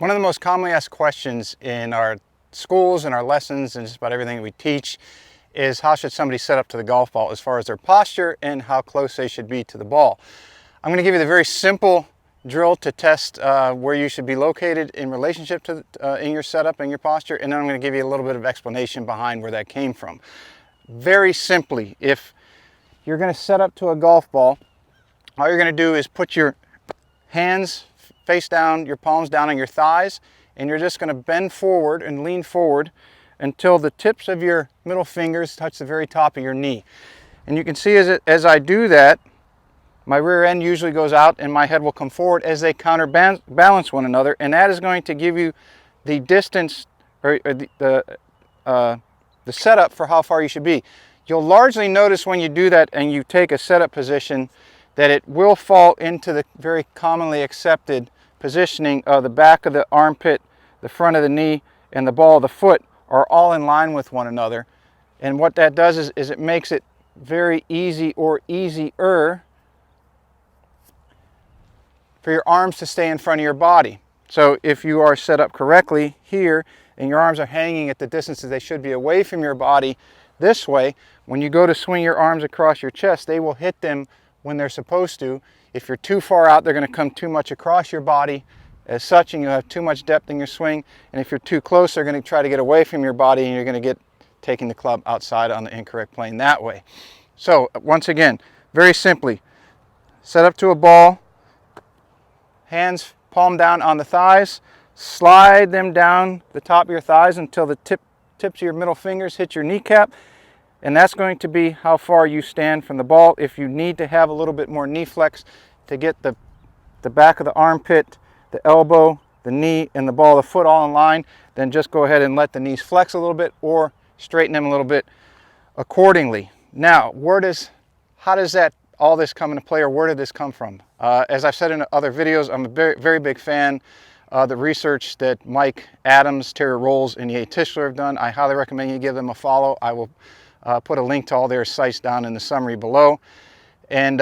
One of the most commonly asked questions in our schools and our lessons and just about everything that we teach is how should somebody set up to the golf ball as far as their posture and how close they should be to the ball. I'm going to give you the very simple drill to test where you should be located in relationship to in your setup and your posture, and then I'm going to give you a little bit of explanation behind where that came from. Very simply, if you're going to set up to a golf ball, all you're going to do is put your hands face down, your palms down on your thighs, and you're just going to bend forward and lean forward until the tips of your middle fingers touch the very top of your knee. And you can see as I do that, my rear end usually goes out and my head will come forward as they counterbalance one another, and that is going to give you the distance or the setup for how far you should be. You'll largely notice when you do that and you take a setup position that it will fall into the very commonly accepted positioning of the back of the armpit, the front of the knee, and the ball of the foot are all in line with one another. And what that does is it makes it very easy or easier for your arms to stay in front of your body. So if you are set up correctly here and your arms are hanging at the distances they should be away from your body this way, when you go to swing your arms across your chest, they will hit them when they're supposed to. If you're too far out, they're going to come too much across your body as such, and you have too much depth in your swing. And if you're too close, they're going to try to get away from your body, and you're going to get taking the club outside on the incorrect plane that way. So once again, very simply, set up to a ball, hands palm down on the thighs, slide them down the top of your thighs until the tips of your middle fingers hit your kneecap. And that's going to be how far you stand from the ball. If you need to have a little bit more knee flex to get the back of the armpit, the elbow, the knee, and the ball of the foot all in line, then just go ahead and let the knees flex a little bit or straighten them a little bit accordingly. Now, how does all this come into play, or where did this come from? As I've said in other videos, I'm a very, very big fan of the research that Mike Adams, Terry Rolls, and Ye Tischler have done. I highly recommend you give them a follow. I will put a link to all their sites down in the summary below. And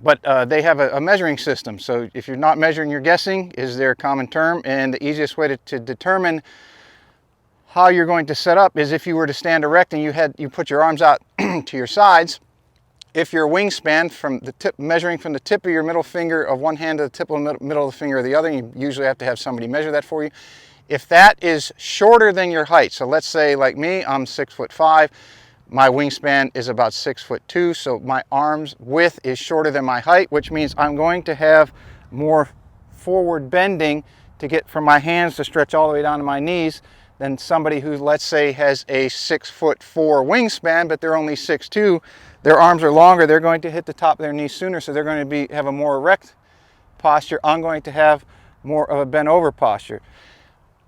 but they have a measuring system. So if you're not measuring, you're guessing is their common term. And the easiest way to determine how you're going to set up is if you were to stand erect and you put your arms out to your sides. If your wingspan from the tip, measuring from the tip of your middle finger of one hand to the tip of the middle of the finger of the other, you usually have to have somebody measure that for you. If that is shorter than your height, so let's say like me, I'm 6'5", my wingspan is about 6'2", so my arms width is shorter than my height, which means I'm going to have more forward bending to get from my hands to stretch all the way down to my knees than somebody who, let's say, has a 6'4" wingspan, but they're only 6'2". Their arms are longer, they're going to hit the top of their knees sooner, so they're going to have a more erect posture. I'm going to have more of a bent over posture.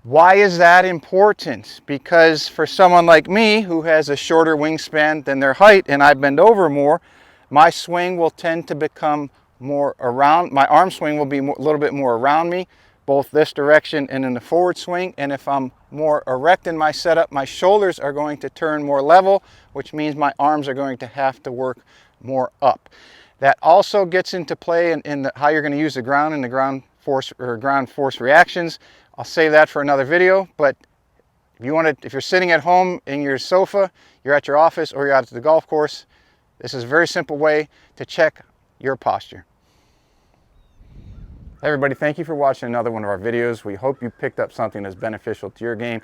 Why is that important? Because for someone like me who has a shorter wingspan than their height and I bend over more, my swing will tend to become more around, my arm swing will be a little bit more around me, both this direction and in the forward swing. And if I'm more erect in my setup, my shoulders are going to turn more level, which means my arms are going to have to work more up. That also gets into play in how you're going to use the ground and the ground force reactions. I'll save that for another video, but if you're sitting at home in your sofa, you're at your office, or you're out at the golf course, this is a very simple way to check your posture. Hey everybody, thank you for watching another one of our videos. We hope you picked up something that's beneficial to your game.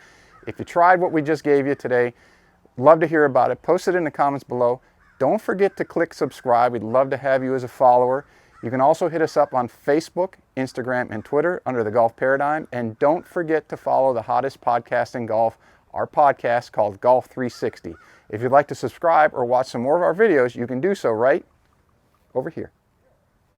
If you tried what we just gave you today, love to hear about it. Post it in the comments below. Don't forget to click subscribe. We'd love to have you as a follower. You can also hit us up on Facebook, Instagram, and Twitter under The Golf Paradigm. And don't forget to follow the hottest podcast in golf, our podcast called Golf 360. If you'd like to subscribe or watch some more of our videos, you can do so right over here.